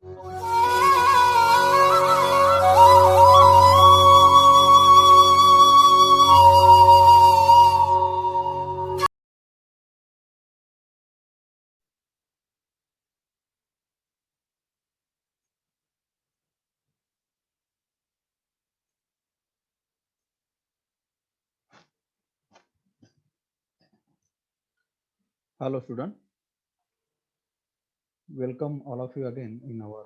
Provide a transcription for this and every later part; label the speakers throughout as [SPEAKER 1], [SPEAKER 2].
[SPEAKER 1] Hello, student. Welcome all of you again in our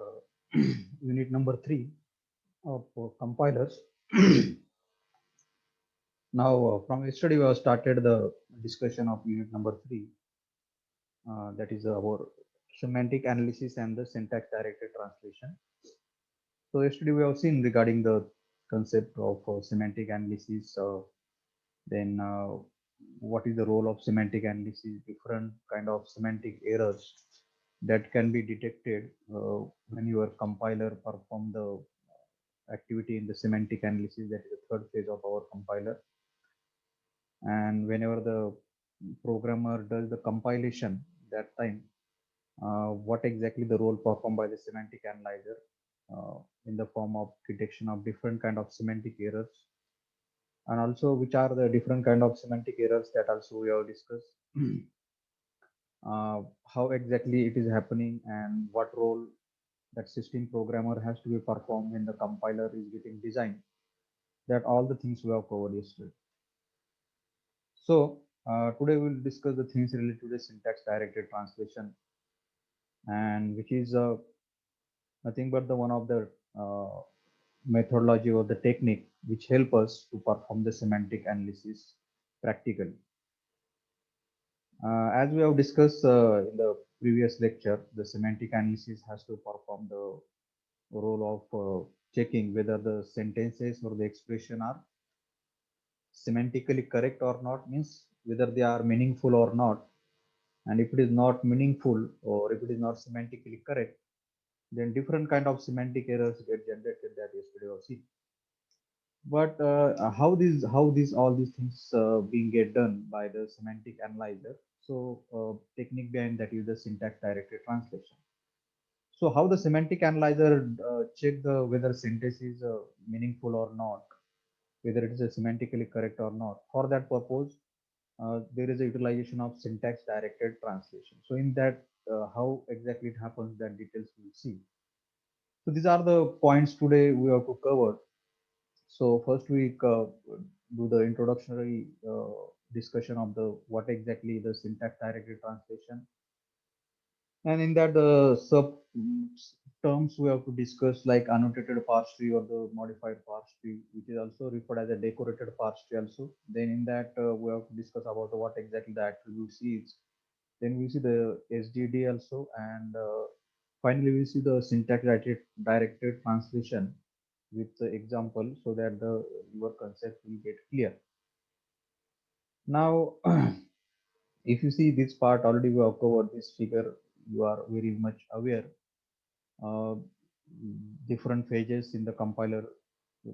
[SPEAKER 1] unit number 3 of compilers. Now, from yesterday, we have started the discussion of unit number 3, that is our semantic analysis and the syntax directed translation. So, yesterday, we have seen regarding the concept of semantic analysis, then what is the role of semantic analysis, different kind of semantic errors that can be detected when your compiler perform the activity in the semantic analysis, that is the third phase of our compiler. And whenever the programmer does the compilation, that time what exactly the role performed by the semantic analyzer in the form of detection of different kind of semantic errors, and also which are the different kind of semantic errors that also we have discussed. How exactly it is happening and what role that system programmer has to be performed when the compiler is getting designed, that all the things we have covered yesterday. So today we'll discuss the things related to the syntax directed translation, and which is nothing but the one of the methodology or the technique which help us to perform the semantic analysis practically. As we have discussed in the previous lecture, the semantic analysis has to perform the role of checking whether the sentences or the expression are semantically correct or not, means whether they are meaningful or not. And if it is not meaningful or if it is not semantically correct, then different kind of semantic errors get generated that yesterday was seen. But how these all these things being get done by the semantic analyzer? So technique behind that is the syntax directed translation. So how the semantic analyzer check the whether sentence is meaningful or not, whether it is a semantically correct or not. For that purpose, there is a utilization of syntax directed translation. So in that, how exactly it happens, that details we'll see. So these are the points today we have to cover. So first we do the introductory discussion of the what exactly the syntax directed translation, and in that the sub terms we have to discuss like annotated parse tree or the modified parse tree, which is also referred as a decorated parse tree also. Then in that we have to discuss about what exactly the attributes is. Then we see the SDD also, and finally we see the syntax directed translation with the example, so that the your concept will get clear. Now, if you see this part already we have covered this figure, you are very much aware. Uh, Different phases in the compiler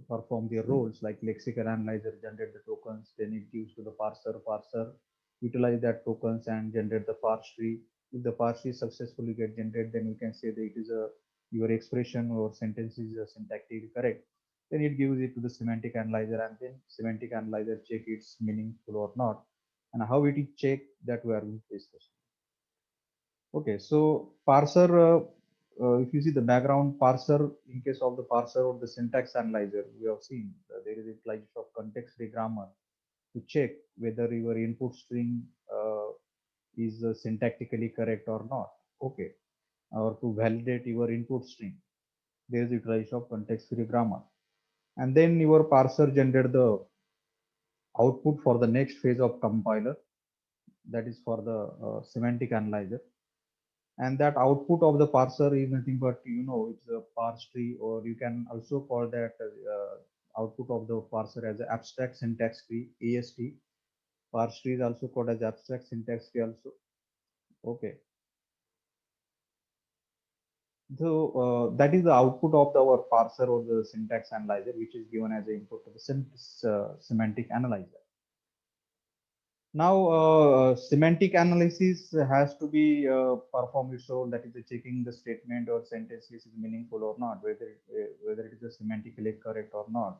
[SPEAKER 1] perform their roles, like lexical analyzer generate the tokens, then it gives to the parser utilize that tokens and generate the parse tree. If the parse tree successfully get generated, then we can say that it is a your expression or sentence is syntactically correct. Then it gives it to the semantic analyzer, and then semantic analyzer check it's meaningful or not, and how it is checked, that we are going to discuss. Okay, so parser, if you see the background parser, in case of the parser or the syntax analyzer, we have seen there is a utilization of context-free grammar to check whether your input string is syntactically correct or not. Okay, or to validate your input string, there is utilization of context-free grammar. And then your parser generate the output for the next phase of compiler, that is for the semantic analyzer. And that output of the parser is nothing but, it's a parse tree, or you can also call that output of the parser as an abstract syntax tree, AST. Parse tree is also called as abstract syntax tree also. Okay, so that is the output of our parser or the syntax analyzer, which is given as an input to the semantic analyzer. Now, semantic analysis has to be performed its role, that is checking the statement or sentences is meaningful or not, whether it is semantically correct or not.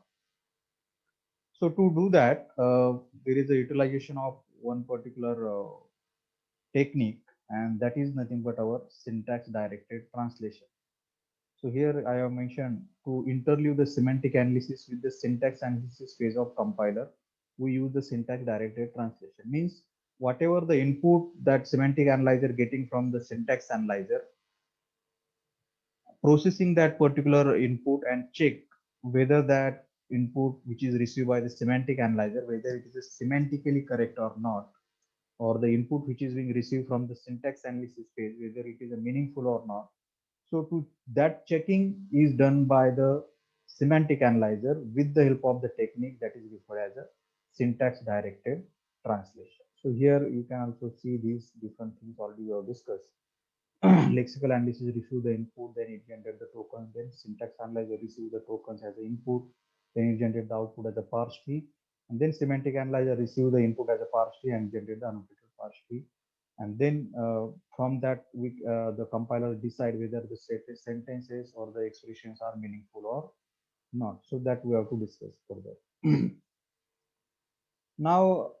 [SPEAKER 1] So to do that, there is a utilization of one particular technique, and that is nothing but our syntax directed translation. So here I have mentioned to interleave the semantic analysis with the syntax analysis phase of compiler, we use the syntax directed translation. Means whatever the input that semantic analyzer getting from the syntax analyzer, processing that particular input and check whether that input which is received by the semantic analyzer, whether it is semantically correct or not, or the input which is being received from the syntax analysis phase, whether it is a meaningful or not. So to that checking is done by the semantic analyzer with the help of the technique that is referred as a syntax directed translation. So here you can also see these different things already we have discussed. Lexical analysis receive the input, then it generates the token, then syntax analyzer receive the tokens as the input, then it generates the output as a parse tree, and then semantic analyzer receive the input as a parse tree and generate the annotated parse tree. And then from that, the compiler decide whether the sentences or the expressions are meaningful or not. So that we have to discuss further. Now,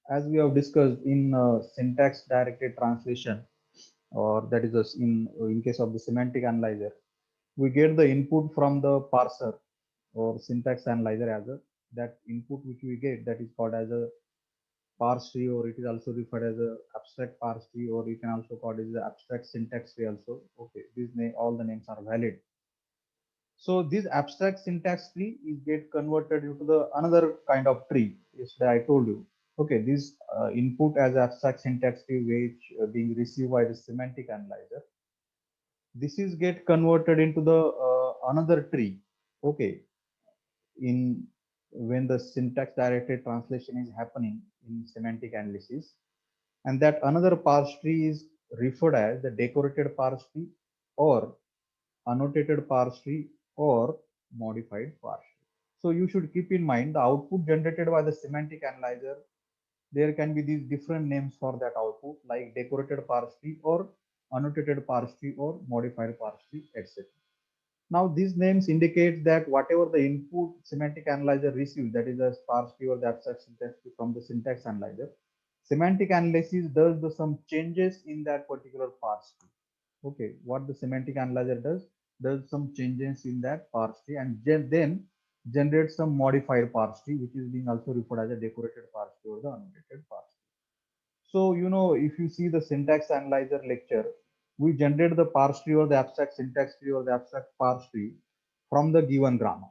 [SPEAKER 1] as we have discussed in syntax directed translation, or that is in case of the semantic analyzer, we get the input from the parser or syntax analyzer as a that input which we get, that is called as a parse tree, or it is also referred as a abstract parse tree, or you can also call it as the abstract syntax tree also. Okay, these name, all the names are valid. So this abstract syntax tree is get converted into the another kind of tree. Is that I told you. Okay, this input as abstract syntax tree which being received by the semantic analyzer. This is get converted into the another tree. Okay, in when the syntax directed translation is happening in semantic analysis, and that another parse tree is referred as the decorated parse tree or annotated parse tree or modified parse tree. So you should keep in mind the output generated by the semantic analyzer, there can be these different names for that output like decorated parse tree or annotated parse tree or modified parse tree, etc. Now these names indicate that whatever the input semantic analyzer receives, that is the parse tree or the abstract syntax tree from the syntax analyzer, semantic analysis does some changes in that particular parse tree. Okay, what the semantic analyzer does some changes in that parse tree and then generates some modified parse tree, which is being also referred as a decorated parse tree or the annotated parse tree. So, if you see the syntax analyzer lecture, we generate the parse tree or the abstract syntax tree or the abstract parse tree from the given grammar.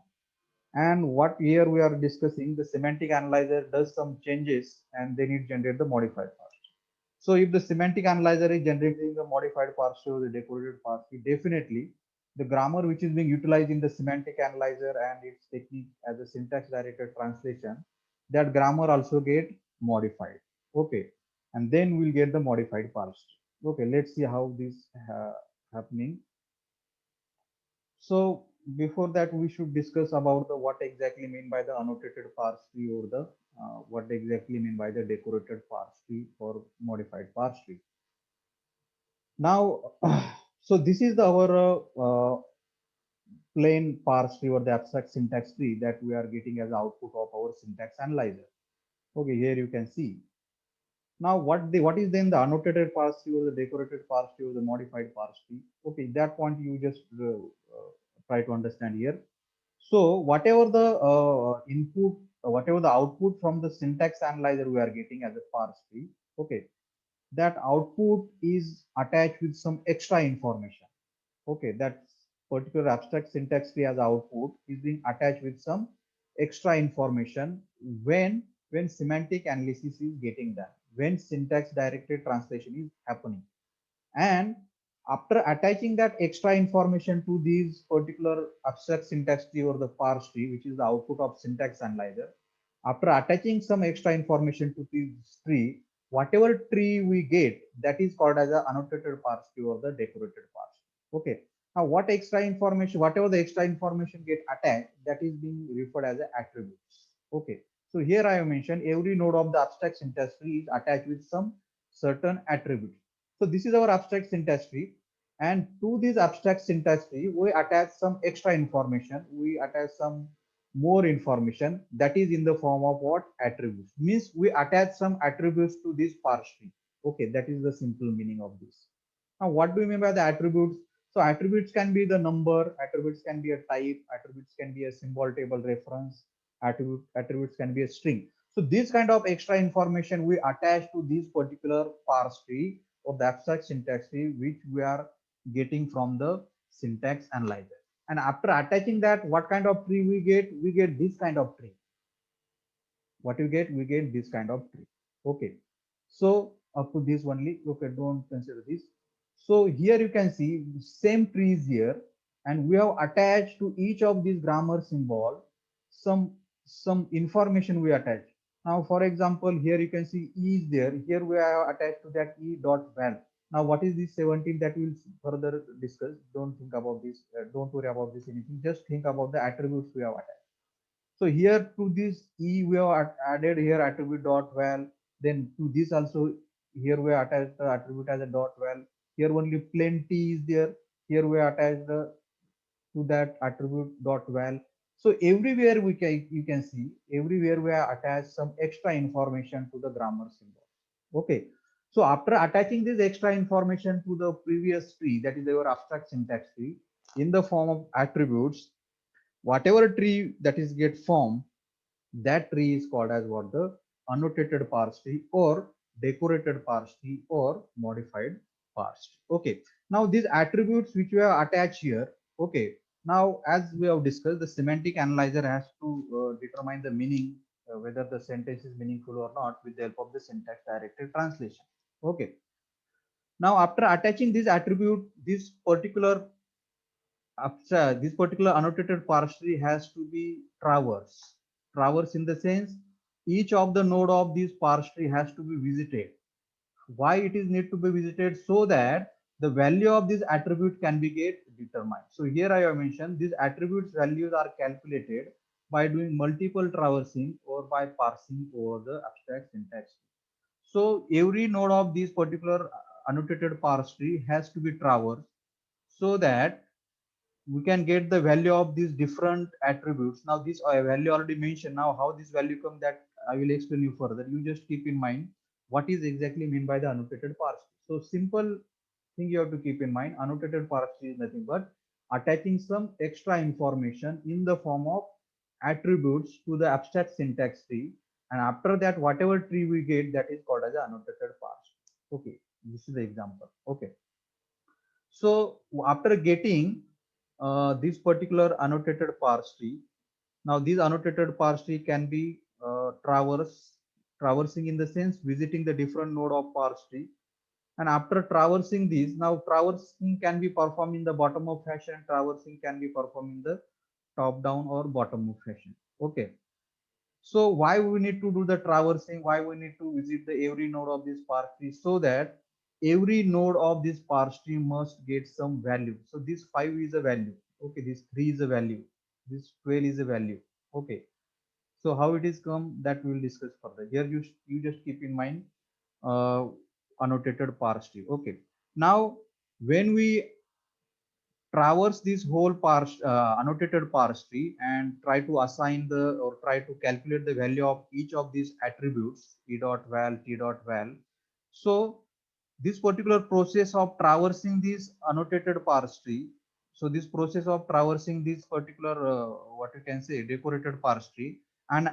[SPEAKER 1] And what here we are discussing, the semantic analyzer does some changes and then it generates the modified parse tree. So if the semantic analyzer is generating the modified parse tree or the decorated parse tree, definitely the grammar which is being utilized in the semantic analyzer and its technique as a syntax directed translation, that grammar also get modified. Okay, and then we'll get the modified parse tree. Okay, let's see how this happening. So before that, we should discuss about the what exactly mean by the annotated parse tree or the what exactly mean by the decorated parse tree or modified parse tree. Now, so this is our plain parse tree or the abstract syntax tree that we are getting as output of our syntax analyzer. Okay, here you can see. Now, what is then the annotated parse tree or the decorated parse tree or the modified parse tree? Okay, that point you just try to understand here. So whatever the input, whatever the output from the syntax analyzer we are getting as a parse tree, okay, that output is attached with some extra information. Okay, that particular abstract syntax tree as output is being attached with some extra information when semantic analysis is getting done, when syntax directed translation is happening. And after attaching that extra information to these particular abstract syntax tree or the parse tree, which is the output of syntax analyzer, after attaching some extra information to this tree, whatever tree we get, that is called as a annotated parse tree or the decorated parse tree. Okay. Now, what extra information, whatever the extra information get attached, that is being referred as attributes. Okay. So here I have mentioned every node of the abstract syntax tree is attached with some certain attributes. So this is our abstract syntax tree. And to this abstract syntax tree, we attach some extra information. We attach some more information that is in the form of what? Attributes. Means we attach some attributes to this parse tree. Okay, that is the simple meaning of this. Now, what do we mean by the attributes? So attributes can be the number, attributes can be a type, attributes can be a symbol table reference, attributes can be a string. So this kind of extra information we attach to this particular parse tree or the abstract syntax tree which we are getting from the syntax analyzer. And after attaching that, what kind of tree we get? We get this kind of tree. What you get? We get this kind of tree. Okay. So up to this only. Okay, don't consider this. So here you can see same trees here, and we have attached to each of these grammar symbol some information we attach. Now, for example, here you can see E is there. Here we have attached to that E dot val. Now, what is this 17 that we'll further discuss? Don't think about this. Don't worry about this anything. Just think about the attributes we have attached. So here to this E we have added here attribute dot val. Then to this also here we attach the attribute as a dot val. Here only plenty is there. Here we attach the to that attribute dot val. So everywhere we can you can see everywhere we have attached some extra information to the grammar symbol. Okay. So after attaching this extra information to the previous tree, that is our abstract syntax tree, in the form of attributes, whatever tree that is get formed, that tree is called as what? The annotated parse tree or decorated parse tree or modified parse tree. Okay. Now these attributes which we have attached here. Okay. Now as we have discussed, the semantic analyzer has to determine the meaning, whether the sentence is meaningful or not, with the help of the syntax directed translation. Okay. Now after attaching this attribute, this particular annotated parse tree has to be traversed. Traverse in the sense each of the node of this parse tree has to be visited. Why it is need to be visited? So that the value of this attribute can be get determined. So here I have mentioned these attributes values are calculated by doing multiple traversing or by parsing over the abstract syntax. So every node of this particular annotated parse tree has to be traversed so that we can get the value of these different attributes. Now this value already mentioned. Now how this value come, that I will explain you further. You just keep in mind what is exactly meant by the annotated parse. So simple thing you have to keep in mind, annotated parse is nothing but attaching some extra information in the form of attributes to the abstract syntax tree, and after that whatever tree we get, that is called as annotated parse. Okay, this is the example. Okay. So after getting this particular annotated parse tree, now this annotated parse tree can be traversing in the sense visiting the different node of parse tree. And after traversing these, now traversing can be performed in the bottom up fashion, traversing can be performed in the top down or bottom up fashion. Okay. So why we need to do the traversing? Why we need to visit the every node of this parse tree? So that every node of this parse tree must get some value. So this 5 is a value. Okay, this 3 is a value. This 12 is a value. Okay. So how it is come, that we will discuss further. Here you just keep in mind uh, annotated parse tree. Okay. Now when we traverse this whole annotated parse tree and try to assign the or try to calculate the value of each of these attributes, e dot val, t dot val. So this particular process of traversing this annotated parse tree, so this process of traversing this particular what you can say decorated parse tree and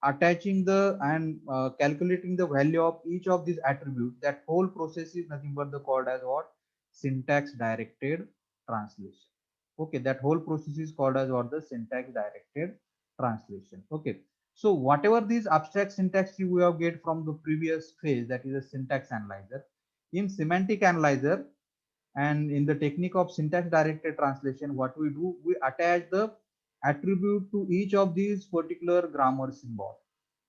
[SPEAKER 1] attaching the and calculating the value of each of these attributes, that whole process is nothing but the called as what? Syntax directed translation. Okay, that whole process is called as what? The syntax directed translation. Okay. So whatever these abstract syntax we have get from the previous phase, that is a syntax analyzer, in semantic analyzer and in the technique of syntax directed translation, what we do, we attach the attribute to each of these particular grammar symbol.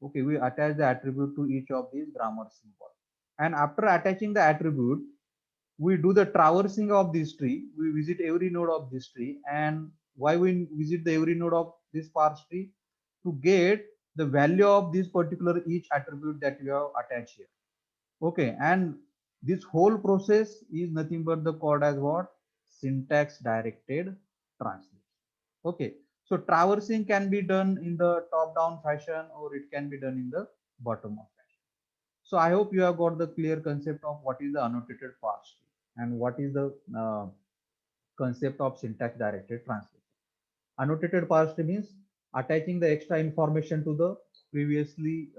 [SPEAKER 1] Okay, we attach the attribute to each of these grammar symbol, and after attaching the attribute, we do the traversing of this tree. We visit every node of this tree. And why we visit the every node of this parse tree? To get the value of this particular each attribute that you have attached here. Okay, and this whole process is nothing but the called as what? Syntax directed translation. Okay, so traversing can be done in the top down fashion or it can be done in the bottom up fashion. So I hope you have got the clear concept of what is the annotated parse tree and what is the concept of syntax directed translation. Annotated parse tree means attaching the extra information to the previously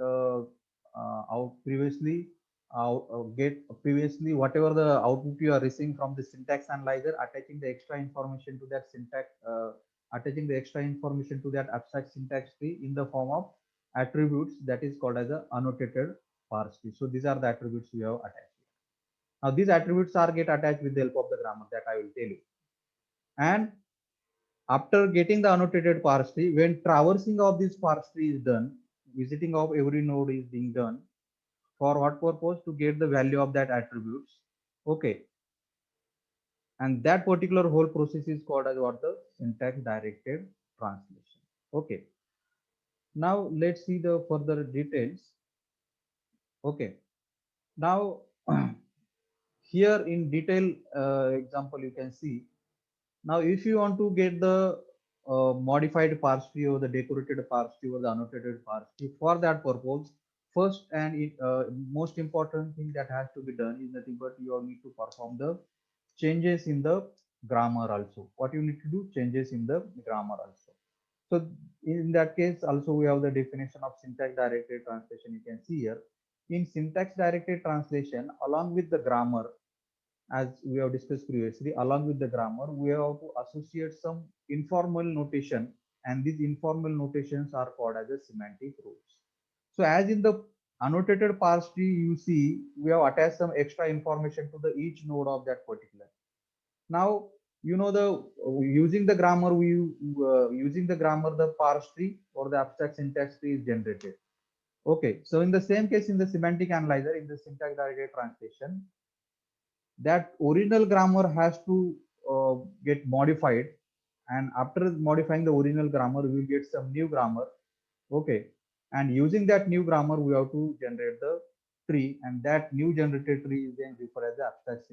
[SPEAKER 1] get previously whatever the output you are receiving from the syntax analyzer, attaching the extra information to that syntax, attaching the extra information to that abstract syntax tree in the form of attributes that is called as a annotated parse tree. So these are the attributes we have attached. Now these attributes are get attached with the help of the grammar that I will tell you. And after getting the annotated parse tree, when traversing of this parse tree is done, visiting of every node is being done. For what purpose? To get the value of that attributes. Okay. And that particular whole process is called as what? The syntax directed translation. Okay. Now let's see the further details. Okay. Now here in detail example you can see. Now, if you want to get the modified parse tree or the decorated parse tree or the annotated parse tree, for that purpose, first and most important thing that has to be done is nothing but you all need to perform the changes in the grammar also. What you need to do? Changes in the grammar also. So in that case, also we have the definition of syntax directed translation. You can see here. In syntax directed translation, along with the grammar, as we have discussed previously, along with the grammar, we have to associate some informal notation, and these informal notations are called as a semantic rules. So as in the annotated parse tree, you see we have attached some extra information to the each node of that particular. Now you know the using the grammar, using the grammar, the parse tree or the abstract syntax tree is generated. Okay, so in the same case in the semantic analyzer, in the syntax directed translation, that original grammar has to get modified, and after modifying the original grammar we will get some new grammar. Okay, and using that new grammar we have to generate the tree, and that new generated tree is then referred as the abstract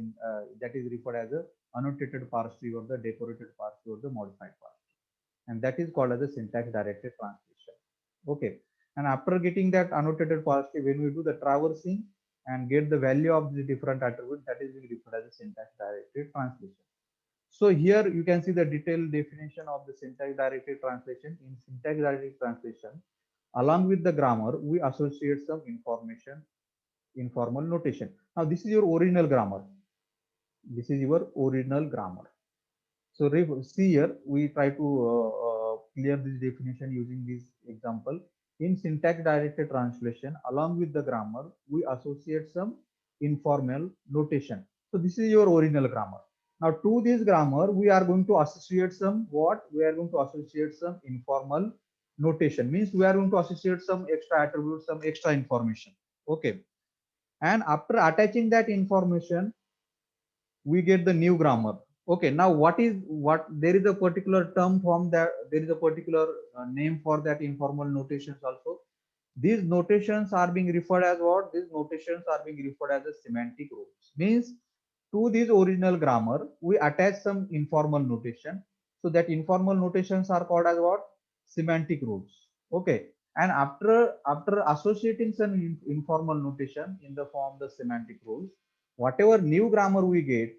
[SPEAKER 1] that is referred as a annotated parse tree or the decorated parse tree or the modified parse tree, and that is called as a syntax directed translation. Okay, and after getting that annotated parse tree, when we do the traversing and get the value of the different attribute, that is being referred as a syntax directed translation. So here you can see the detailed definition of the syntax directed translation. In syntax directed translation, along with the grammar, we associate some information, informal notation. Now this is your original grammar. This is your original grammar. So see here, we try to clear this definition using this example. In syntax directed translation, along with the grammar, we associate some informal notation. So this is your original grammar. Now to this grammar, we are going to associate some what? We are going to associate some informal notation. Means we are going to associate some extra attributes, some extra information. Okay. And after attaching that information, we get the new grammar. Okay, now what there is a particular term from that, there is a particular name for that informal notations also. These notations are being referred as what? These notations are being referred as a semantic rules. Means to this original grammar we attach some informal notation, so that informal notations are called as what? Semantic rules. Okay, and after associating some informal notation in the form the semantic rules, whatever new grammar we get,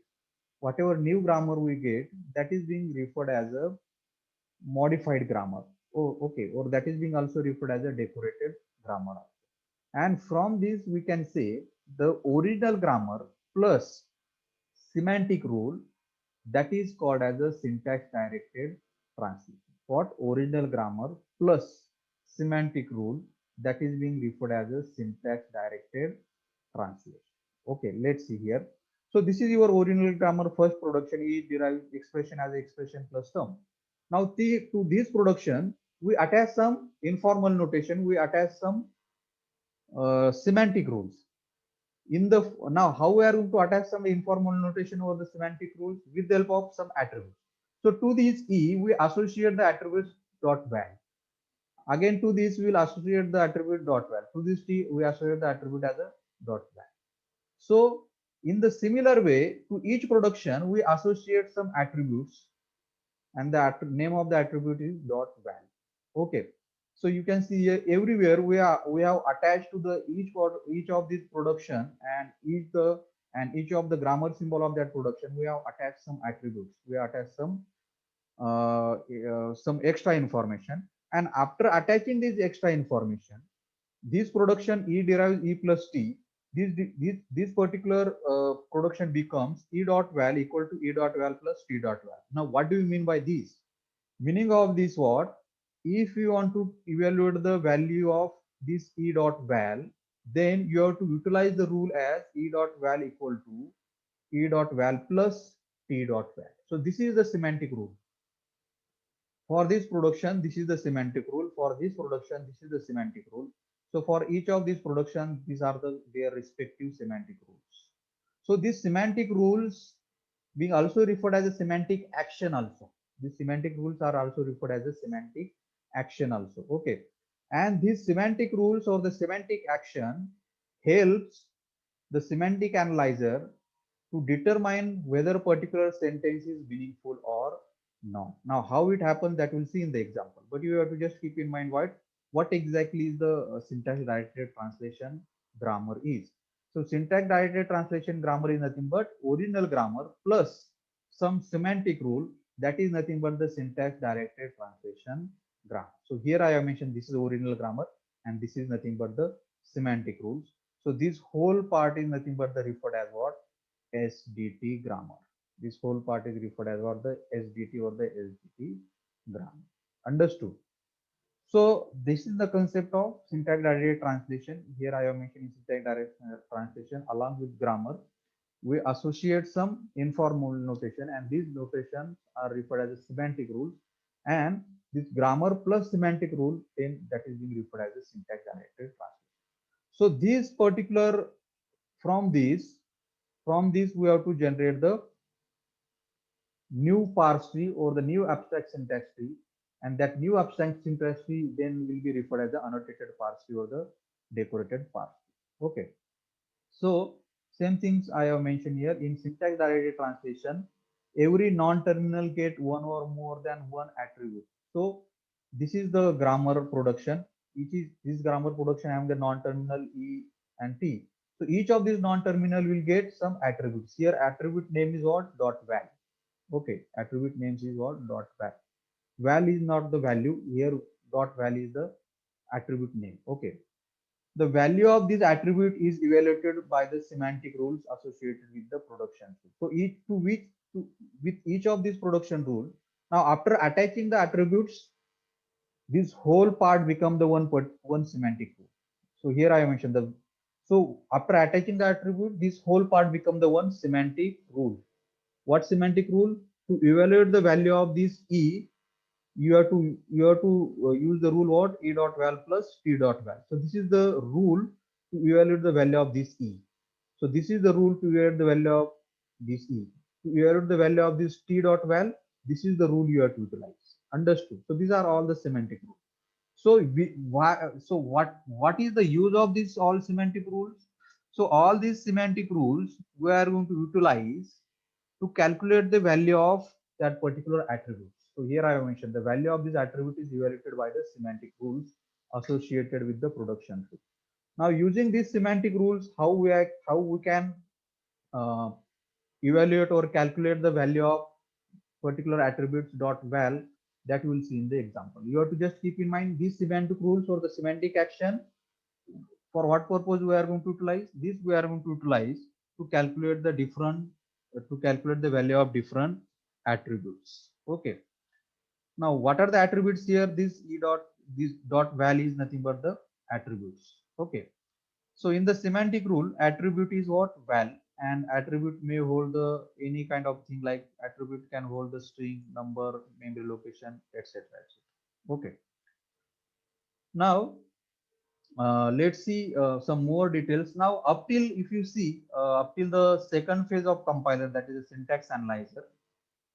[SPEAKER 1] whatever new grammar we get, that is being referred as a modified grammar. Oh, okay, or that is being also referred as a decorated grammar. And from this we can say the original grammar plus semantic rule, that is called as a syntax directed translation. What? Original grammar plus semantic rule, that is being referred as a syntax directed translation. Okay, let's see here. So this is your original grammar first production is derived expression as expression plus term. Now to this production we attach some informal notation, we attach some semantic rules. In the now how we are going to attach some informal notation over the semantic rules? With the help of some attributes. So to these e we associate the attributes dot value. Again, to this we will associate the attribute dot val. To this t we associate the attribute as a dot val. So in the similar way, to each production we associate some attributes, and the name of the attribute is dot val. Okay, so you can see here everywhere we have attached to the each of these production, and each of the grammar symbol of that production we have attached some attributes, we attach some extra information, and after attaching this extra information, this production E derives E plus T. This particular production becomes E dot val equal to E dot val plus T dot val. Now, what do you mean by this? Meaning of this what? If you want to evaluate the value of this E dot val, then you have to utilize the rule as E dot val equal to E dot val plus T dot val. So this is the semantic rule. For this production, this is the semantic rule. For this production, this is the semantic rule. So for each of these production, these are their respective semantic rules. So these semantic rules being also referred as a semantic action also. These semantic rules are also referred as a semantic action also. Okay. And these semantic rules or the semantic action helps the semantic analyzer to determine whether a particular sentence is meaningful or not. Now, how it happens that we'll see in the example, but you have to just keep in mind what exactly is the syntax directed translation grammar is. So syntax directed translation grammar is nothing but original grammar plus some semantic rule, that is nothing but the syntax directed translation grammar. So here I have mentioned this is original grammar and this is nothing but the semantic rules. So this whole part is nothing but the referred as what? SDT grammar. This whole part is referred as what? The SDT or the SDT grammar. Understood? So this is the concept of syntax directed translation. Here I am mentioning syntax directed translation along with grammar. We associate some informal notation, and these notations are referred as a semantic rules. And this grammar plus semantic rule, then that is being referred as a syntax directed translation. So this particular from this we have to generate the new parse tree or the new abstract syntax tree, and that new abstract syntax tree then will be referred as the annotated parse tree or the decorated parse tree. Okay, so same things I have mentioned here in syntax directed translation. Every non-terminal get one or more than one attribute. So this is the grammar production. Each is this grammar production having the non-terminal E and T. So each of these non-terminal will get some attributes. Here attribute name is what? Dot val. Okay, attribute names is what? Dot val. Val is not the value. Here dot val is the attribute name. Okay. The value of this attribute is evaluated by the semantic rules associated with the production. So with each of these production rules, now after attaching the attributes, this whole part become the one semantic rule. So here I mentioned so after attaching the attribute, this whole part become the one semantic rule. What semantic rule? To evaluate the value of this E, you have to use the rule what? E dot val plus T dot val. So this is the rule to evaluate the value of this E. So this is the rule to evaluate the value of this E. To evaluate the value of this T dot val, this is the rule you have to utilize. Understood? So these are all the semantic rules. So what is the use of these all semantic rules? So all these semantic rules we are going to utilize to calculate the value of that particular attribute. So here I have mentioned the value of this attribute is evaluated by the semantic rules associated with the production tree. Now using these semantic rules, how we can uh, evaluate or calculate the value of particular attributes dot val, that we will see in the example. You have to just keep in mind these semantic rules or the semantic action. For what purpose we are going to utilize this? We are going to utilize to calculate the value of different attributes. Okay. Now, what are the attributes here? This dot val is nothing but the attributes. Okay. So in the semantic rule, attribute is what? Val, and attribute may hold the any kind of thing, like attribute can hold the string, number, memory location, etc. Okay. Now let's see some more details. Now up till, if you see up till the second phase of compiler, that is a syntax analyzer,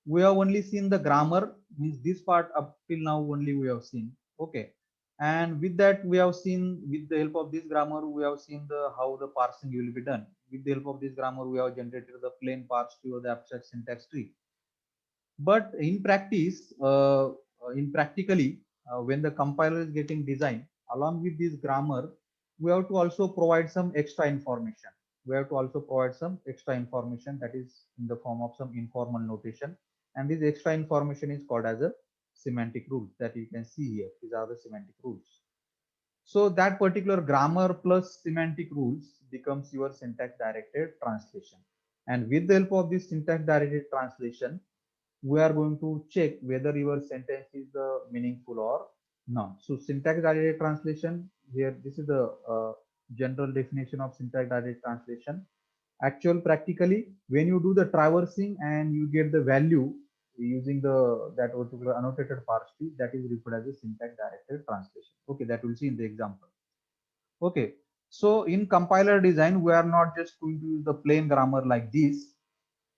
[SPEAKER 1] we have only seen the grammar, means this part up till now only we have seen. Okay. And with that, we have seen, with the help of this grammar, we have seen the how the parsing will be done. With the help of this grammar, we have generated the plain parse tree or the abstract syntax tree. But in practice, in practically, when the compiler is getting designed, along with this grammar, we have to also provide some extra information. We have to also provide some extra information, that is in the form of some informal notation. And this extra information is called as a semantic rules, that you can see here. These are the semantic rules. So that particular grammar plus semantic rules becomes your syntax directed translation. And with the help of this syntax directed translation, we are going to check whether your sentence is meaningful or not. So syntax directed translation here, this is the general definition of syntax directed translation. Actual practically, when you do the traversing and you get the value using the that particular annotated parse tree, that is referred as a syntax directed translation. Okay, that we'll see in the example. Okay, so in compiler design, we are not just going to use the plain grammar like this.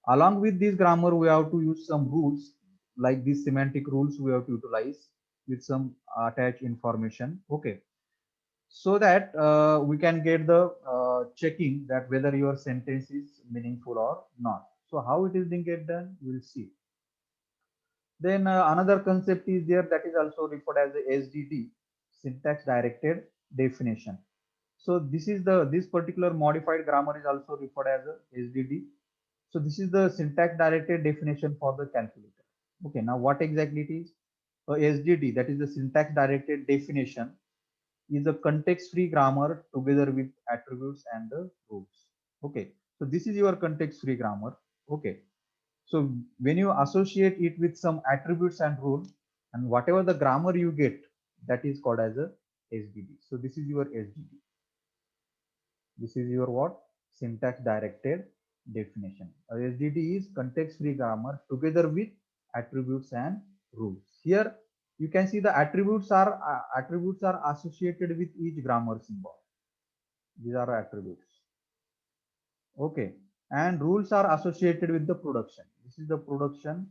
[SPEAKER 1] Along with this grammar, we have to use some rules like these semantic rules we have to utilize with some attached information. Okay, so that we can get the checking that whether your sentence is meaningful or not. So how it is being get done, we'll see. Then another concept is there, that is also referred as the SDD, syntax directed definition. So this particular modified grammar is also referred as a SDD. So this is the syntax directed definition for the calculator. Okay, now what exactly it is? SDD, that is the syntax directed definition, is a context free grammar together with attributes and the rules. Okay, so this is your context free grammar. Okay, so when you associate it with some attributes and rule, and whatever the grammar you get, that is called as a SDD. So this is your SDD. This is your what? Syntax directed definition. SDD is context free grammar together with attributes and rules. Here you can see the attributes are associated with each grammar symbol. These are attributes. Okay, and rules are associated with the production. This is the production,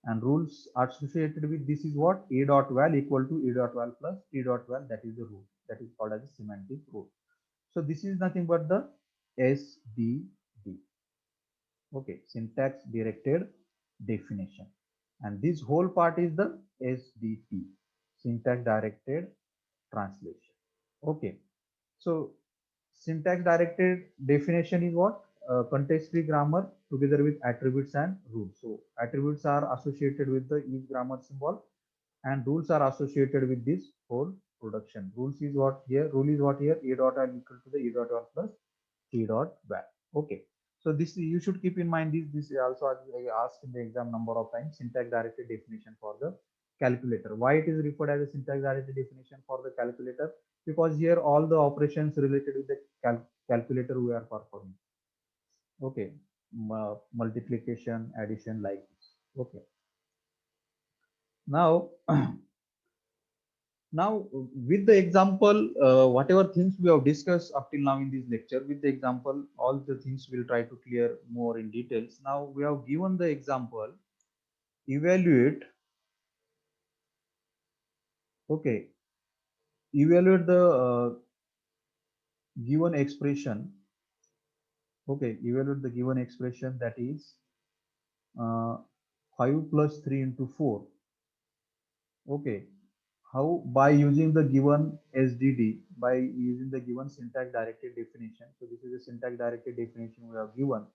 [SPEAKER 1] and rules are associated with this is what? A dot val equal to A dot val plus T dot val, that is the rule, that is called as a semantic rule. So this is nothing but the SDD. Okay, syntax directed definition, and this whole part is the SDT, syntax directed translation. Okay, so syntax directed definition is what? Context free grammar together with attributes and rules. So attributes are associated with the each grammar symbol, and rules are associated with this whole production. Rules is what here? Rule is what here? A dot val equal to the A dot val plus T dot val. Okay. So this you should keep in mind this. This is also asked in the exam number of times. Syntax directed definition for the calculator. Why it is referred as a syntax directed definition for the calculator? Because here all the operations related with the calculator we are performing. Okay, multiplication, addition, like this. Okay. Now now with the example, whatever things we have discussed up till now in this lecture, with the example, all the things we'll try to clear more in details. Now we have given the example, evaluate. Okay, evaluate the given expression. Okay, evaluate the given expression, that is uh, 5 plus 3 into 4. Okay, how? By using the given SDD, by using the given syntax directed definition. So this is the syntax directed definition we have given.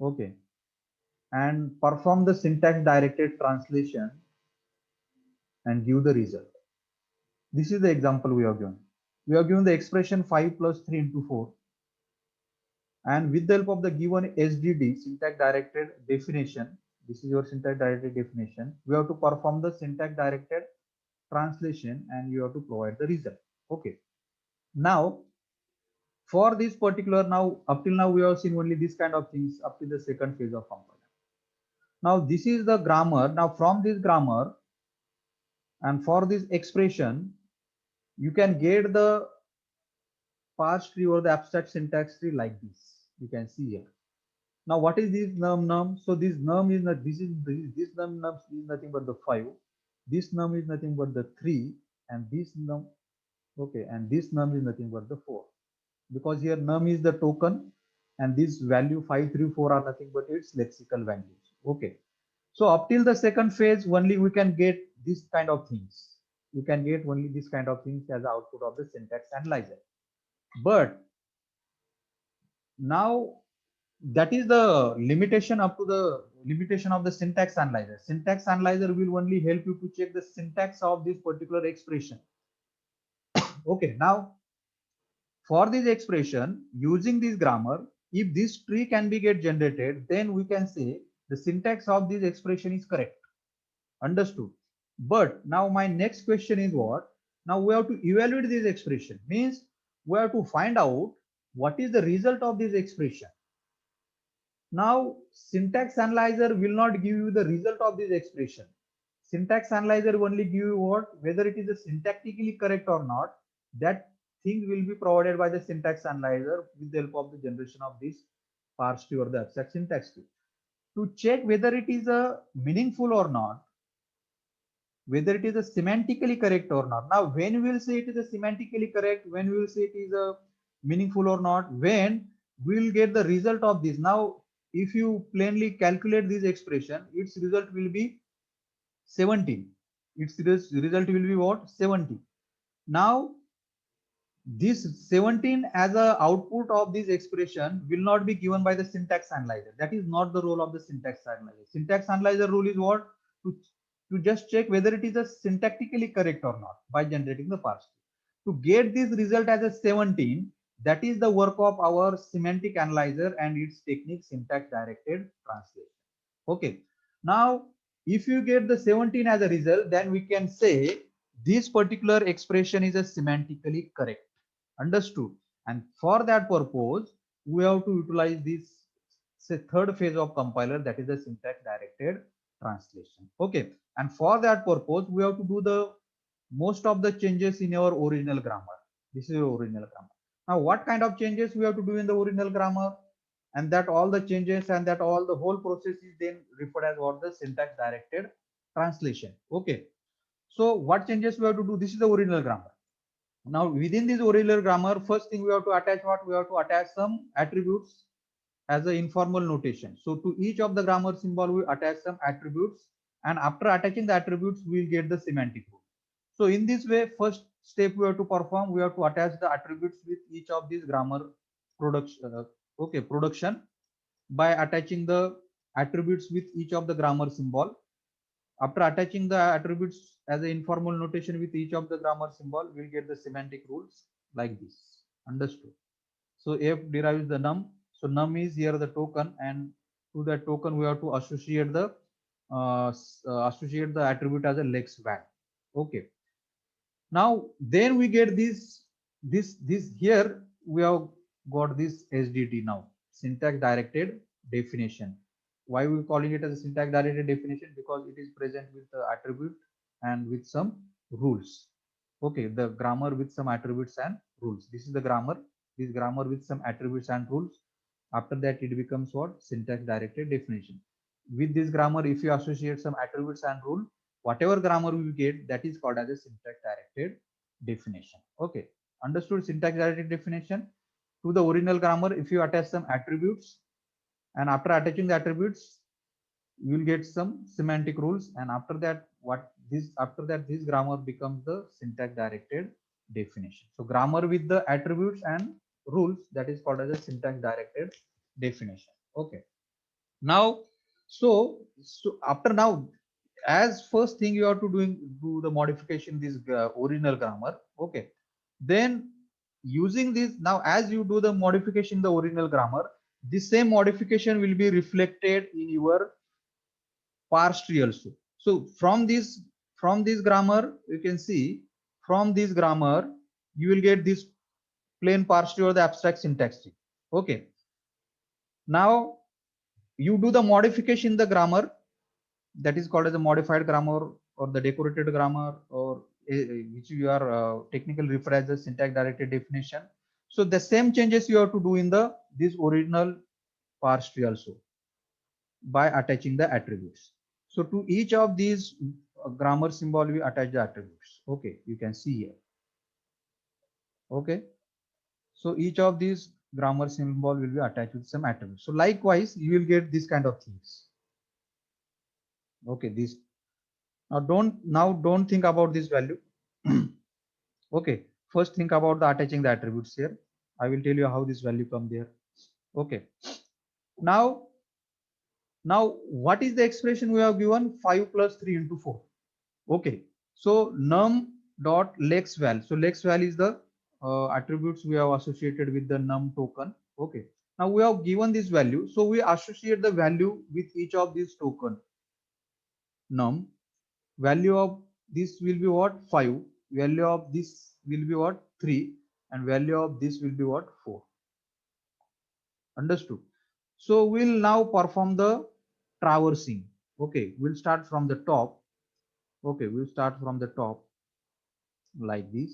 [SPEAKER 1] Okay, and perform the syntax directed translation and give the result. This is the example we have given. We have given the expression 5 plus 3 into 4, and with the help of the given SDD, syntax directed definition, this is your syntax directed definition, we have to perform the syntax directed translation and you have to provide the result. Okay, now for this particular, now up till now we have seen only this kind of things up to the second phase of compiler. Now this is the grammar. Now from this grammar and for this expression, you can get the parse tree or the abstract syntax tree like this. You can see here. Now what is this num? So this num is not, this is this num is nothing but the 5. This num is nothing but the 3. and this num, okay, and this num is nothing but the 4, because here num is the token and this value 534 are nothing but its lexical values. Okay, so up till the second phase only we can get this kind of things. We can get only this kind of things as output of the syntax analyzer. But now that is the limitation up to the limitation of the syntax analyzer. Syntax analyzer will only help you to check the syntax of this particular expression. Okay, now for this expression using this grammar, if this tree can be get generated, then we can say the syntax of this expression is correct. Understood? But now my next question is what? Now we have to evaluate this expression. Means we have to find out what is the result of this expression. Now syntax analyzer will not give you the result of this expression. Syntax analyzer only give you what? Whether it is a syntactically correct or not. That thing will be provided by the syntax analyzer with the help of the generation of this parse tree or the abstract syntax tree. To check whether it is a meaningful or not, whether it is a semantically correct or not. Now, when we will say it is a semantically correct, when we will say it is a meaningful or not, when we will get the result of this. Now, if you plainly calculate this expression, its result will be 17. Its result will be what? 70. Now, this 17 as a output of this expression will not be given by the syntax analyzer. That is not the role of the syntax analyzer. Syntax analyzer role is what? To just check whether it is a syntactically correct or not by generating the parse tree. To get this result as a 17, that is the work of our semantic analyzer and its technique syntax directed translation. Okay. Now, if you get the 17 as a result, then we can say this particular expression is a semantically correct. Understood? And for that purpose, we have to utilize this third phase of compiler, that is the syntax directed translation. Okay. And for that purpose, we have to do the most of the changes in our original grammar. This is your original grammar. Now, what kind of changes we have to do in the original grammar? And that all the changes and that all the whole process is then referred as what? The syntax directed translation. Okay. So what changes we have to do? This is the original grammar. Now within this original grammar, first thing we have to attach what? We have to attach some attributes as an informal notation. So to each of the grammar symbol, we attach some attributes, and after attaching the attributes, we will get the semantic rule. So in this way, first step we have to perform, we have to attach the attributes with each of these grammar production by attaching the attributes with each of the grammar symbol. After attaching the attributes as an informal notation with each of the grammar symbol, we'll get the semantic rules like this. Understood? So F derives the num. So num is here the token, and to that token we have to associate the attribute as a lexval. Okay. Now then we get this here we have got this SDD now, syntax directed definition. Why we calling it as a syntax directed definition? Because it is present with the attribute and with some rules. Okay, the grammar with some attributes and rules. This is the grammar. This grammar with some attributes and rules. After that, it becomes what? Syntax directed definition. With this grammar, if you associate some attributes and rule, whatever grammar we get, that is called as a syntax directed definition. Okay, understood? Syntax directed definition. To the original grammar, if you attach some attributes, and after attaching the attributes, you will get some semantic rules, and after that this grammar becomes the syntax directed definition. So grammar with the attributes and rules, that is called as a syntax directed definition. Okay. Now, so after now, as first thing you have to do the modification this original grammar. Okay. Then using this, now as you do the modification in the original grammar, the same modification will be reflected in your parse tree also. So from this grammar, you can see from this grammar you will get this plain parse tree or the abstract syntax tree. Okay. Now you do the modification in the grammar, that is called as a modified grammar or the decorated grammar, or which you are technically referred as the syntax directed definition. So the same changes you have to do in this original parse tree also by attaching the attributes. So to each of these grammar symbol will attach the attributes. Okay, you can see here. Okay, so each of these grammar symbol will be attached with some attributes. So likewise, you will get this kind of things. Okay, this now don't think about this value. Okay, first think about the attaching the attributes here. I will tell you how this value come there. Okay, now what is the expression we have given? 5 plus 3 into 4. Okay, so num dot lexval. So lexval is the attributes we have associated with the num token. Okay, now we have given this value, so we associate the value with each of these token. Num value of this will be what? 5. Value of this will be what? 3, and value of this will be what? 4. Understood? So we'll now perform the traversing. Okay, we'll start from the top. Okay, we'll start from the top like this.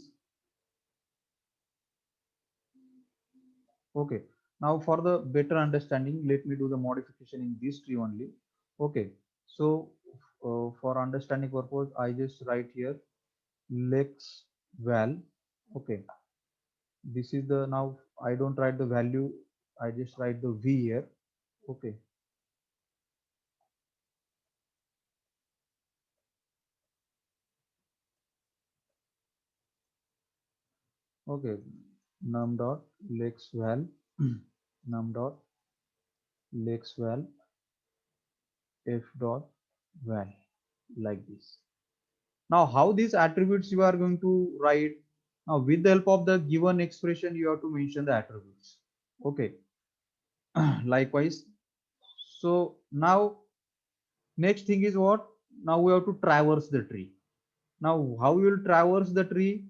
[SPEAKER 1] Okay, now for the better understanding, let me do the modification in this tree only. Okay, so for understanding purpose, I just write here lex val. Okay, this is the, now I don't write the value, I just write the v here. Okay, okay, num dot lex val num dot lex val f dot val like this. Now, how these attributes you are going to write? Now, with the help of the given expression, you have to mention the attributes. Okay. Likewise. So now, next thing is what? Now we have to traverse the tree. Now, how you will traverse the tree?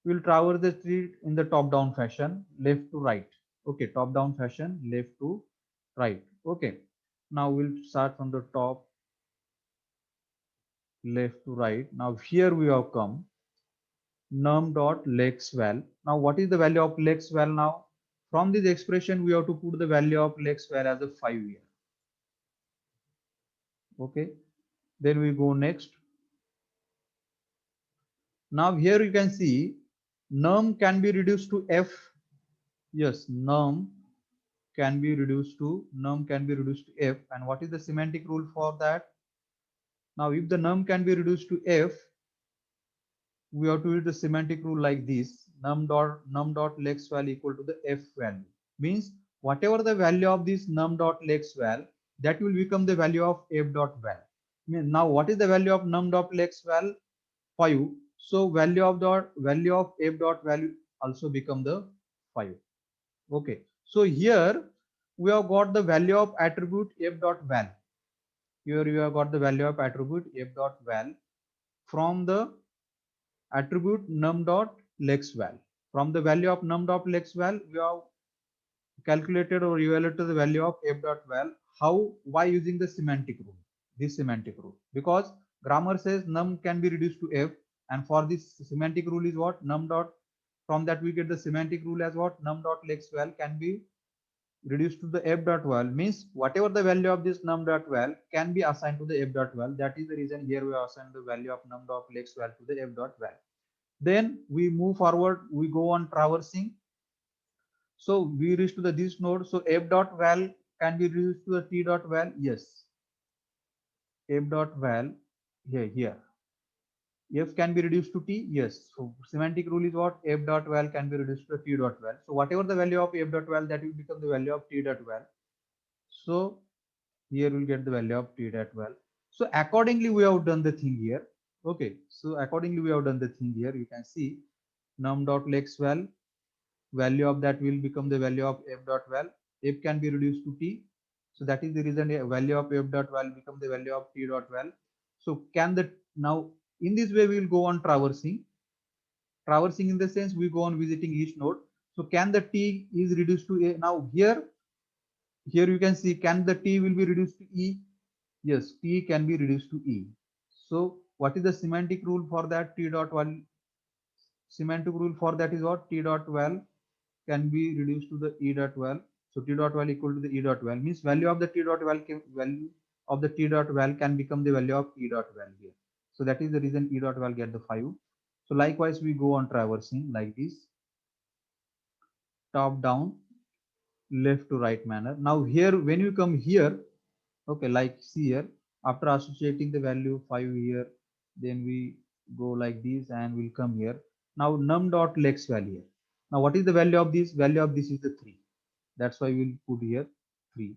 [SPEAKER 1] We will traverse the tree in the top-down fashion, left to right. Okay, top-down fashion, left to right. Okay. Now we'll start from the top, left to right. Now here we have come num dot lexval. Now what is the value of lexval now? From this expression we have to put the value of lexval as a 5 here. Okay, then we go next. Now here you can see num can be reduced to f. Yes, num can be reduced to f. And what is the semantic rule for that? Now if the num can be reduced to f, we have to use the semantic rule like this: num dot lexval equal to the f value. Means whatever the value of this num dot lexval, that will become the value of f dot val. Now what is the value of num dot lexval? 5. So value of f dot value also become the 5. Okay, so here we have got the value of attribute f dot val. Here we have got the value of attribute f dot val from the attribute num dot lexval. From the value of num dot lexval, we have calculated or evaluated the value of f dot val. How? Why? Using the semantic rule. This semantic rule, because grammar says num can be reduced to f, and for this semantic rule is what? Num dot. From that we get the semantic rule as what? Num dot lexval can be reduced to the f dot val. Means whatever the value of this num dot val can be assigned to the f dot val. That is the reason here we assign the value of num dot lexval to the f dot val. Then we move forward, we go on traversing. So we reach to the this node. So f dot val can be reduced to the t dot val. Yes, f dot val here. F can be reduced to t. Yes. So semantic rule is what? F dot val can be reduced to t dot val. So whatever the value of f dot val, that will become the value of t dot val. So here we'll get the value of t dot val. So accordingly we have done the thing here. Okay. So accordingly we have done the thing here. You can see num dot lexval, value of that will become the value of f dot val. F can be reduced to t. So that is the reason the value of f dot val become the value of t dot val. So can the, now in this way we will go on traversing. Traversing in the sense we go on visiting each node. So can the t is reduced to a? Now here you can see, can the t will be reduced to e? Yes, t can be reduced to e. So what is the semantic rule for that? T dot val. Semantic rule for that is what? T dot val can be reduced to the e dot val. So t dot val equal to the e dot val, means value of the t dot val can, value of the t dot val can become the value of e dot val here. So that is the reason E dot val get the 5. So likewise, we go on traversing like this, top down, left to right manner. Now here, when you come here, okay, like see here, after associating the value 5 here, then we go like this and we'll come here. Now num dot lex value here. Now what is the value of this? Value of this is the 3. That's why we'll put here 3.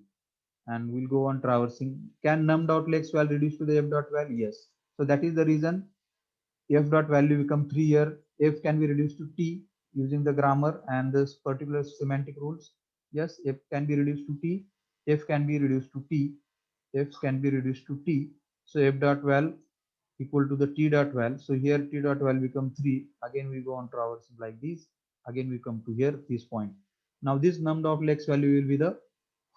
[SPEAKER 1] And we'll go on traversing. Can num dot lex value reduce to the f dot value? Yes. So that is the reason f dot value become 3 here. F can be reduced to t using the grammar and this particular semantic rules. Yes, f can be reduced to t. F can be reduced to t. F can be reduced to t. So f dot val equal to the t dot val. So here t dot val become 3. Again we go on traversing like this. Again we come to here this point. Now this num dot lex value will be the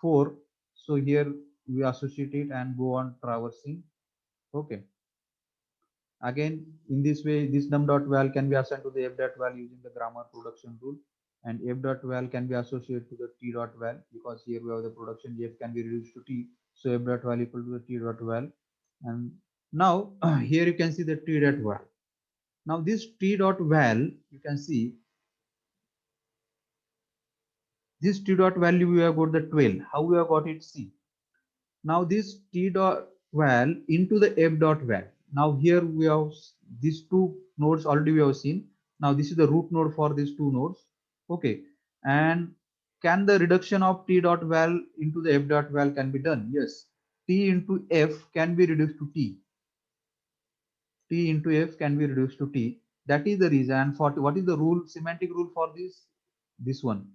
[SPEAKER 1] 4. So here we associate it and go on traversing. Okay. Again, in this way, this num dot val can be assigned to the f dot val using the grammar production rule, and f dot val can be associated to the t dot val because here we have the production f can be reduced to t, so f dot val equal to the t dot val. And now here you can see the t dot val. Now this t dot val, you can see this t dot value we have got the 12. How we have got it? See. Now this t dot val into the f dot val. Now here we have these two nodes already we have seen. Now this is the root node for these two nodes. Okay. And can the reduction of t dot val into the f dot val can be done? Yes. T into f can be reduced to t. T into f can be reduced to t. That is the reason for what is the rule, semantic rule for this? This one.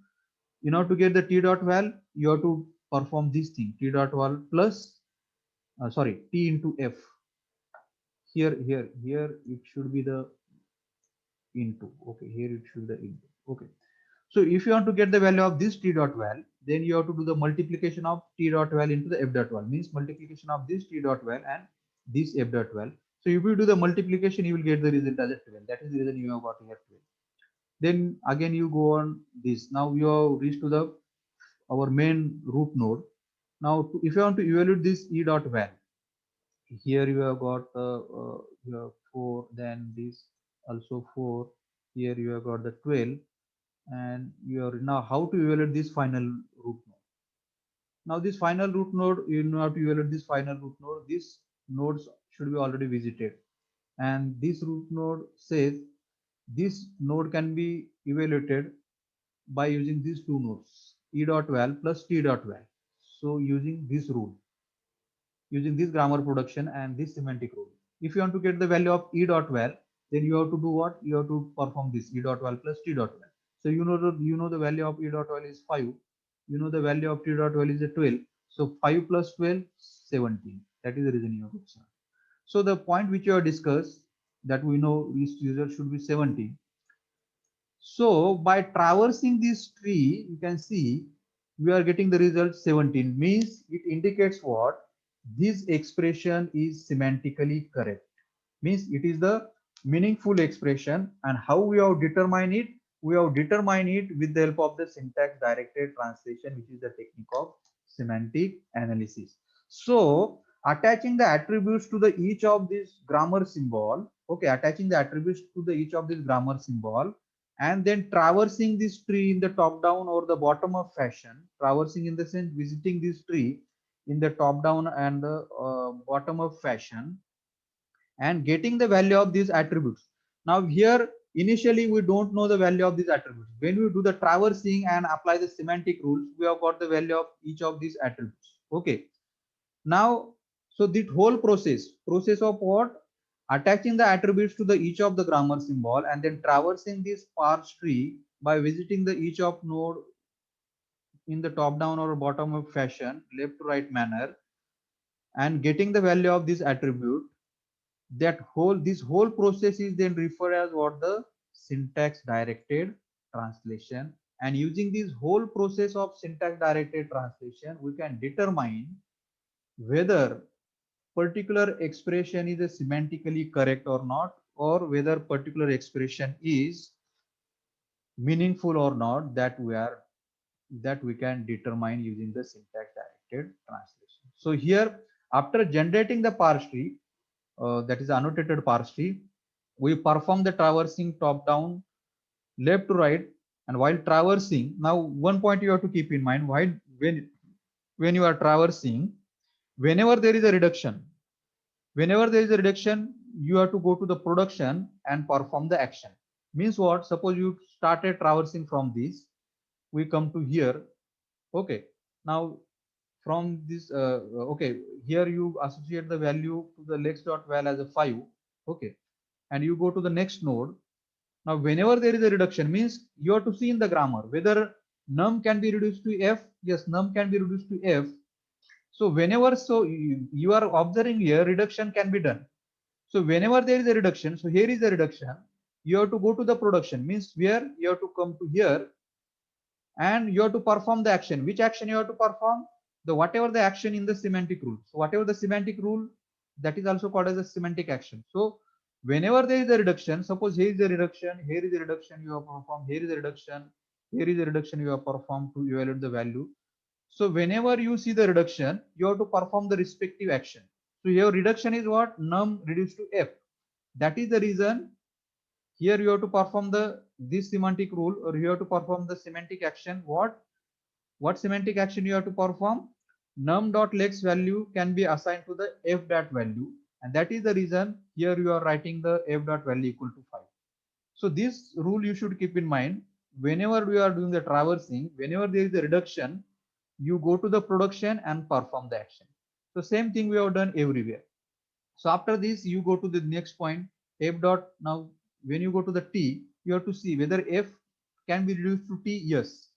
[SPEAKER 1] In order to get the t dot val, you have to perform this thing, t dot val plus sorry, t into f. Here it should be the into. Okay, here it should be the into. Okay. So if you want to get the value of this t dot val, then you have to do the multiplication of t dot val into the f dot val. Means multiplication of this t dot val and this f dot val. So if you do the multiplication, you will get the result as a 12. That is the reason you have got here 12. Then again you go on this. Now you have reached to the our main root node. Now if you want to evaluate this e dot val, here you have got you have 4, then this also 4, here you have got the 12, and you are now how to evaluate this final root node. Now this final root node, you know how to evaluate this final root node. These nodes should be already visited, and this root node says this node can be evaluated by using these two nodes, e dot val plus t dot val. So using this rule, using this grammar production and this semantic rule. If you want to get the value of e dot val, then you have to do what? You have to perform this e dot val plus t dot val. So you know the value of e dot val is 5. You know the value of t dot val is a 12. So 5 plus 12, 17. That is the reason you have to start. So the point which you have discussed that we know this user should be 17. So by traversing this tree, you can see we are getting the result 17. Means it indicates what? This expression is semantically correct. Means it is the meaningful expression, and how we have determined it? We have determined it with the help of the syntax directed translation, which is the technique of semantic analysis. So attaching the attributes to the each of these grammar symbol, okay, attaching the attributes to the each of these grammar symbol, and then traversing this tree in the top down or the bottom up fashion. Traversing in the sense visiting this tree in the top down and the bottom up fashion, and getting the value of these attributes. Now here initially we don't know the value of these attributes. When we do the traversing and apply the semantic rules, we have got the value of each of these attributes. Okay. Now, so the whole process of what? Attaching the attributes to the each of the grammar symbol and then traversing this parse tree by visiting the each of node in the top down or bottom up fashion, left to right manner, and getting the value of this attribute. This whole process is then referred as what? The syntax directed translation. And using this whole process of syntax directed translation, we can determine whether particular expression is a semantically correct or not, or whether particular expression is meaningful or not, that we can determine using the syntax directed translation. So here, after generating the parse tree, that is annotated parse tree. We perform the traversing top down, left to right, and while traversing, now one point you have to keep in mind, while when you are traversing, whenever there is a reduction, you have to go to the production and perform the action. Means what? Suppose you started traversing from this, we come to here. Okay, now from this, okay, here you associate the value to the lex dot val as a 5. Okay, and you go to the next node. Now whenever there is a reduction, means you have to see in the grammar whether num can be reduced to f. Yes, num can be reduced to f. So whenever, so you are observing here, reduction can be done. So whenever there is a reduction, so here is a reduction, you have to go to the production, means where you have to come to here and you have to perform the action. Which action you have to perform? The whatever the action in the semantic rule. So whatever the semantic rule, that is also called as a semantic action. So whenever there is a reduction, suppose here is a reduction, here is a reduction you have performed, here is a reduction, here is a reduction you have performed to evaluate the value. So whenever you see the reduction, you have to perform the respective action. So your reduction is what? Num reduced to f. That is the reason here you have to perform the this semantic rule, or you have to perform the semantic action. What semantic action you have to perform? Num dot lex value can be assigned to the f dot value, and that is the reason here you are writing the f dot value equal to 5. So this rule you should keep in mind whenever we are doing the traversing. Whenever there is a reduction, you go to the production and perform the action. So same thing we have done everywhere. So after this, you go to the next point, f dot. Now, when you go to the t, you have to see whether f can be reduced to t. Yes.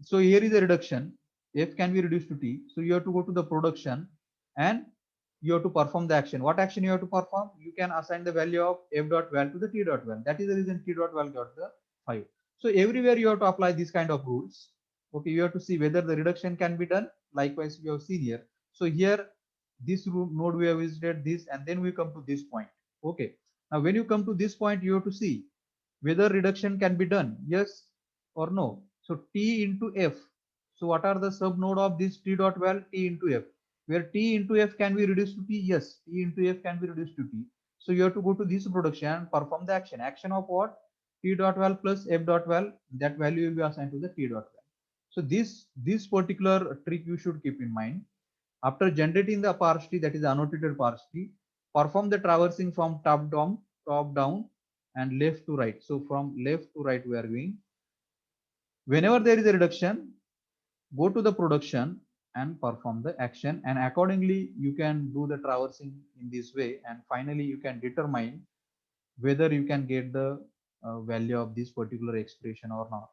[SPEAKER 1] So here is a reduction. F can be reduced to t. So you have to go to the production and you have to perform the action. What action you have to perform? You can assign the value of f dot val to the t dot val. That is the reason t dot val got the 5. So everywhere you have to apply these kind of rules. Okay, you have to see whether the reduction can be done. Likewise, we have seen here. So here, this node we have visited this, and then we come to this point. Okay. Now when you come to this point, you have to see whether reduction can be done. Yes or no. So t into f. So what are the sub node of this t dot val? T into f. Where t into f can be reduced to t. Yes, t into f can be reduced to t. So you have to go to this production and perform the action. Action of what? T dot val plus f dot val. That value will be assigned to the t dot val. So this particular trick you should keep in mind. After generating the parse tree, that is annotated parse tree, perform the traversing from top down, and left to right. So from left to right we are going. Whenever there is a reduction, go to the production and perform the action, and accordingly you can do the traversing in this way, and finally you can determine whether you can get the value of this particular expression or not.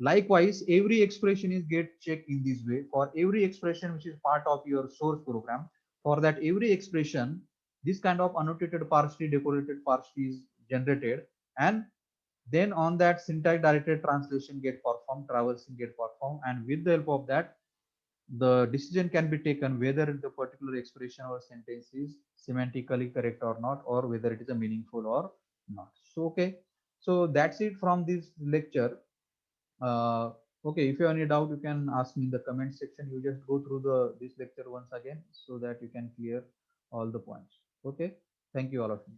[SPEAKER 1] Likewise, every expression is get checked in this way. For every expression which is part of your source program, for that every expression, this kind of annotated parse tree, decorated parse tree is generated, and then on that syntax directed translation get performed, traversing get performed, and with the help of that, the decision can be taken whether the particular expression or sentence is semantically correct or not, or whether it is a meaningful or not. So okay, so that's it from this lecture. Okay, if you have any doubt, you can ask me in the comment section. You just go through the this lecture once again so that you can clear all the points. Okay, thank you all of you.